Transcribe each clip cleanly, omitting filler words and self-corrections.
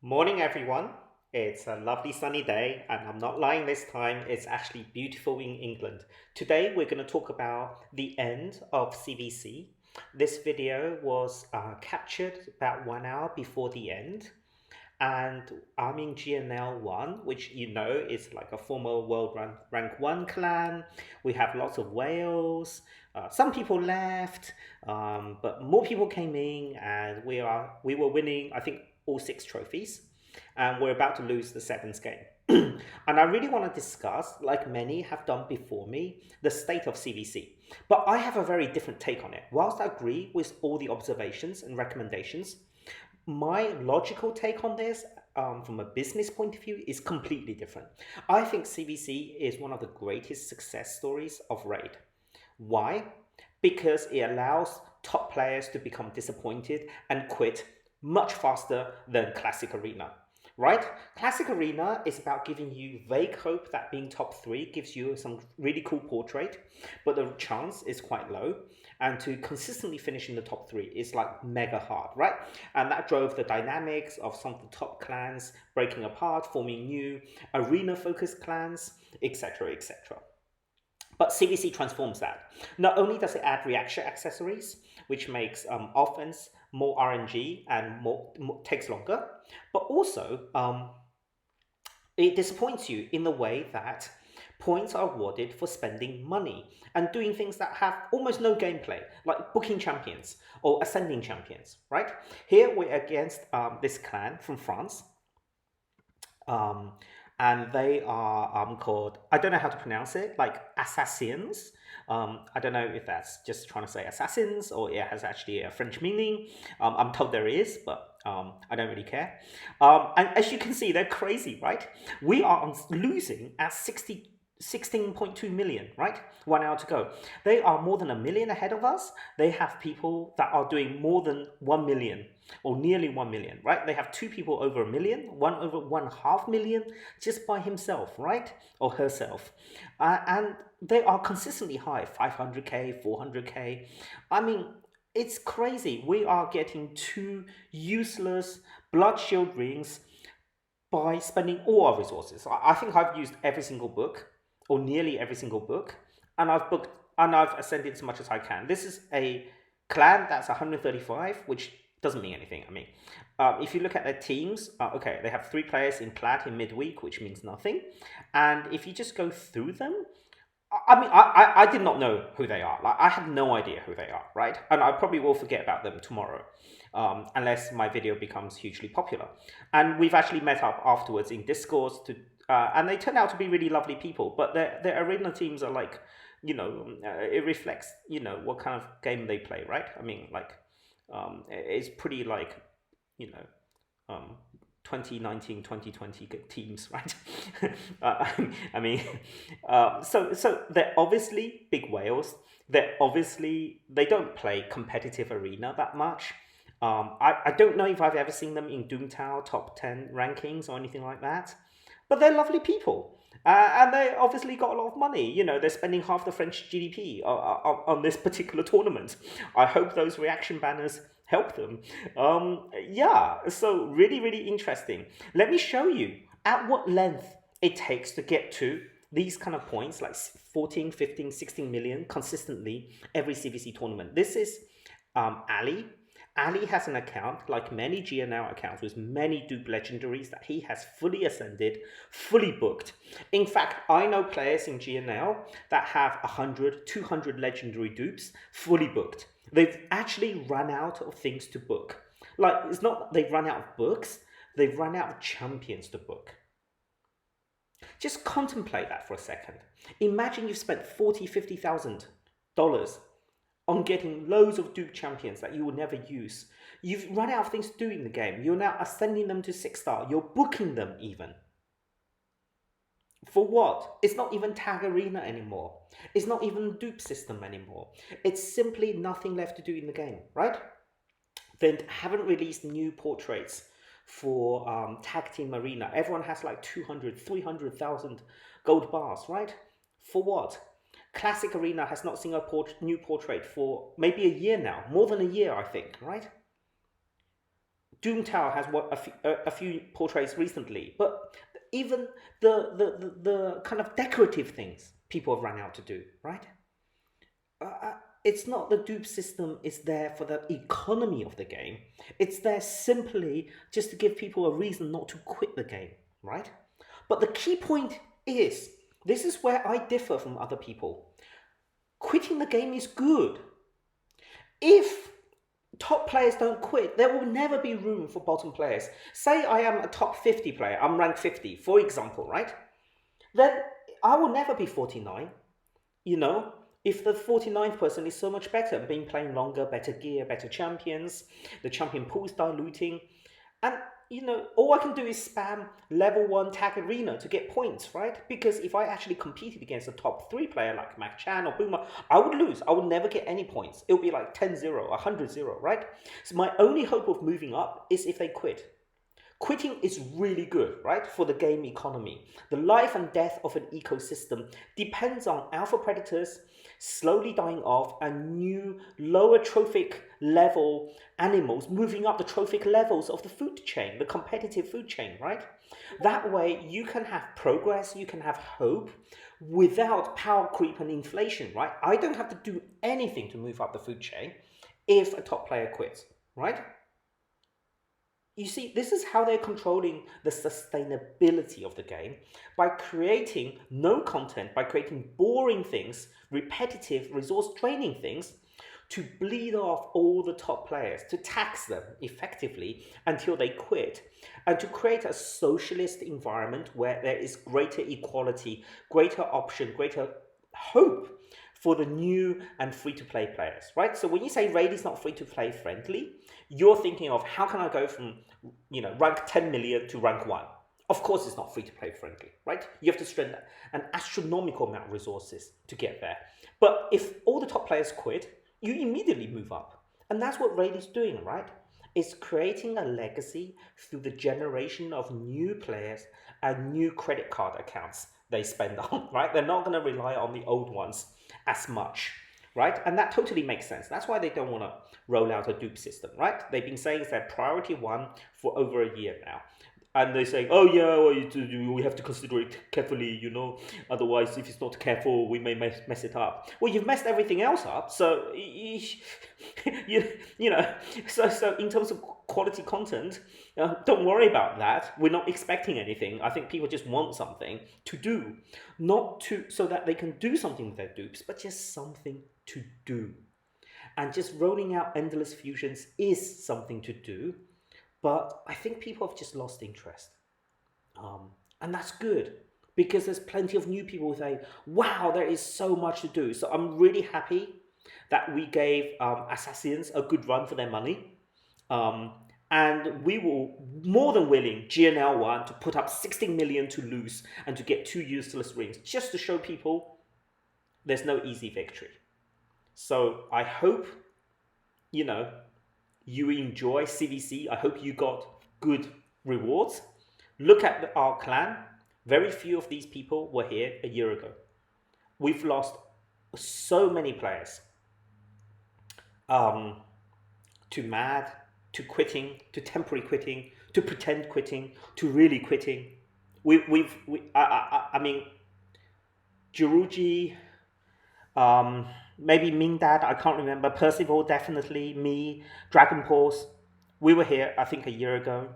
Morning, everyone. It's a lovely sunny day, and I'm not lying this time, it's actually beautiful in England. Today, we're going to talk about the end of CvC. This video was captured about 1 hour before the end, and I'm in GNL 1, which you know is like a former world rank 1 clan. We have lots of whales. Some people left, but more people came in, and we were winning, I think, all 6 trophies, and we're about to lose the 7th game. And I really want to discuss, like many have done before me, the state of CvC. But I have a very different take on it. Whilst I agree with all the observations and recommendations, my logical take on this, from a business point of view, is completely different. I think CvC is one of the greatest success stories of Raid. Why? Because it allows top players to become disappointed and quit much faster than Classic Arena. Right? Classic Arena is about giving you vague hope that being top 3 gives you some really cool portrait, but the chance is quite low. And to consistently finish in the top 3 is like mega hard, right? And that drove the dynamics of some of the top clans breaking apart, forming new arena-focused clans, etc., etc. But CvC transforms that. Not only does it add reaction accessories, which makes offense more RNG and more takes longer, but also it disappoints you in the way that points are awarded for spending money and doing things that have almost no gameplay, like booking champions or ascending champions, right? Here we're against this clan from France. And they are called, I don't know how to pronounce it, like Assassins. I don't know if that's just trying to say assassins or it has actually a French meaning. I'm told there is, but I don't really care. And as you can see, they're crazy, right? We are losing at 16.2 million, right? 1 hour to go. They are more than a million ahead of us. They have people that are doing more than 1 million or nearly 1 million, right? They have 2 people over a million, one over 1.5 million just by himself, right? Or herself. And they are consistently high, 500k, 400k. I mean, it's crazy. We are getting 2 useless blood shield rings by spending all our resources. I think I've used every single book, or nearly every single book, and I've ascended as much as I can. This is a clan that's 135, which doesn't mean anything. I mean, if you look at their teams, okay, they have 3 players in plat in midweek, which means nothing. And if you just go through them, I did not know who they are. Like, I have no idea who they are, right? And I probably will forget about them tomorrow, unless my video becomes hugely popular. And we've actually met up afterwards in Discord and they turn out to be really lovely people. But their arena teams are like, it reflects, what kind of game they play, right? I mean, like, it's pretty like, you know, um, 2019 2020 teams, right? I mean, so they're obviously big whales. They don't play competitive arena that much. I don't know if I've ever seen them in Doomtown top 10 rankings or anything like that, but they're lovely people. And they obviously got a lot of money. They're spending half the French GDP on this particular tournament. I hope those reaction banners help them. Yeah, so really, really interesting. Let me show you at what length it takes to get to these kind of points, like 14, 15, 16 million consistently every CvC tournament. This is Ali. Ali has an account, like many GNL accounts, with many dupe legendaries that he has fully ascended, fully booked. In fact, I know players in GNL that have 100, 200 legendary dupes fully booked. They've actually run out of things to book. Like, it's not that they've run out of books, they've run out of champions to book. Just contemplate that for a second. Imagine you've spent $40,000, $50,000 on getting loads of dupe champions that you will never use. You've run out of things to do in the game. You're now ascending them to 6-star. You're booking them even. For what? It's not even tag arena anymore. It's not even dupe system anymore. It's simply nothing left to do in the game, right? They haven't released new portraits for tag team arena. Everyone has like 200, 300,000 gold bars, right? For what? Classic Arena has not seen a new portrait for maybe a year now, more than a year, I think, right? Doom Tower has what a few portraits recently, but even the kind of decorative things people have run out to do, right? It's not the dupe system is there for the economy of the game. It's there simply just to give people a reason not to quit the game, right? But the key point is, this is where I differ from other people. Quitting the game is good. If top players don't quit, there will never be room for bottom players. Say I am a top 50 player, I'm ranked 50, for example, right? Then I will never be 49, you know? If the 49th person is so much better, been playing longer, better gear, better champions, the champion pool is diluting, and all I can do is spam level 1 tag arena to get points, right? Because if I actually competed against a top 3 player like Mac Chan or Boomer, I would lose. I would never get any points. It would be like 10-0, 100-0, right? So my only hope of moving up is if they quit. Quitting is really good, right, for the game economy. The life and death of an ecosystem depends on alpha predators slowly dying off and new lower trophic level animals moving up the trophic levels of the food chain, the competitive food chain, right? That way you can have progress, you can have hope without power creep and inflation, right? I don't have to do anything to move up the food chain if a top player quits, right? You see, this is how they're controlling the sustainability of the game, by creating no content, by creating boring things, repetitive, resource draining things, to bleed off all the top players, to tax them effectively until they quit, and to create a socialist environment where there is greater equality, greater option, greater hope for the new and free-to-play players, right? So when you say Raid is not free-to-play friendly, you're thinking of how can I go from, rank 10 million to rank 1? Of course it's not free-to-play friendly, right? You have to spend an astronomical amount of resources to get there. But if all the top players quit, you immediately move up. And that's what Raid is doing, right? It's creating a legacy through the generation of new players and new credit card accounts they spend on, right? They're not going to rely on the old ones as much, right? And that totally makes sense. That's why they don't want to roll out a dupe system, right? They've been saying it's their priority one for over a year now. And they're saying, oh yeah, well, we have to consider it carefully, otherwise if it's not careful, we may mess it up. Well, you've messed everything else up, so, so in terms of quality content, don't worry about that. We're not expecting anything. I think people just want something to do, so that they can do something with their dupes, but just something to do. And just rolling out endless fusions is something to do. But I think people have just lost interest. And that's good, because there's plenty of new people who say, wow, there is so much to do. So I'm really happy that we gave Assassins a good run for their money. And we were more than willing, GNL1, to put up 16 million to lose and to get 2 useless rings, just to show people there's no easy victory. So I hope, you enjoy CvC. I hope you got good rewards. Look at our clan. Very few of these people were here a year ago. We've lost so many players to mad, to quitting, to temporary quitting, to pretend quitting, to really quitting. I mean, Jiruji, maybe Mingdad, I can't remember. Percival, definitely. Me, Dragon Pulse. We were here, I think, a year ago.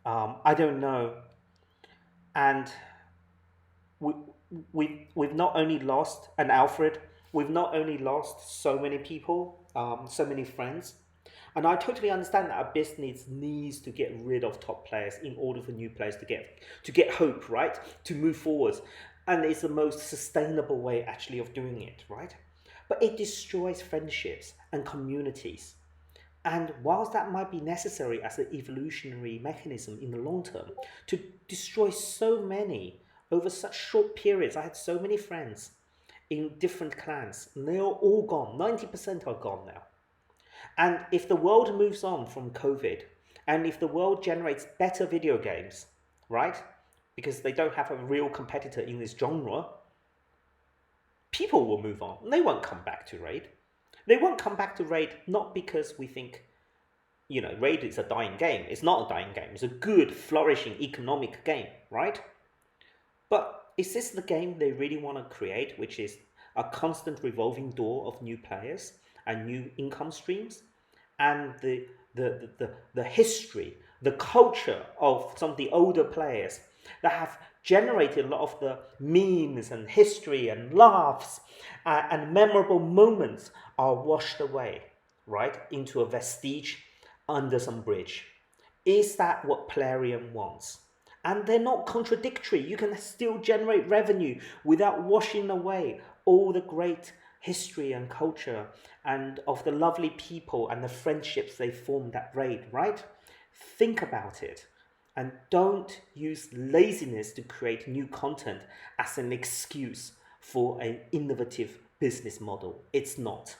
I don't know. And we've not only lost an Alfred, we've not only lost so many people, so many friends. And I totally understand that a business needs to get rid of top players in order for new players to get hope, right? To move forward. And it's the most sustainable way actually of doing it, right? But it destroys friendships and communities. And whilst that might be necessary as an evolutionary mechanism in the long term, to destroy so many over such short periods, I had so many friends in different clans, and they are all gone. 90% are gone now. And if the world moves on from COVID, and if the world generates better video games, right? Because they don't have a real competitor in this genre, people will move on. They won't come back to Raid. They won't come back to Raid not because we think, Raid is a dying game. It's not a dying game. It's a good, flourishing economic game, right? But is this the game they really want to create, which is a constant revolving door of new players and new income streams? And the history, the culture of some of the older players that have generated a lot of the memes and history and laughs and memorable moments are washed away, right, into a vestige under some bridge. Is that what Plarium wants? And they're not contradictory. You can still generate revenue without washing away all the great history and culture and of the lovely people and the friendships they formed at Raid, right? Think about it. And don't use laziness to create new content as an excuse for an innovative business model. It's not.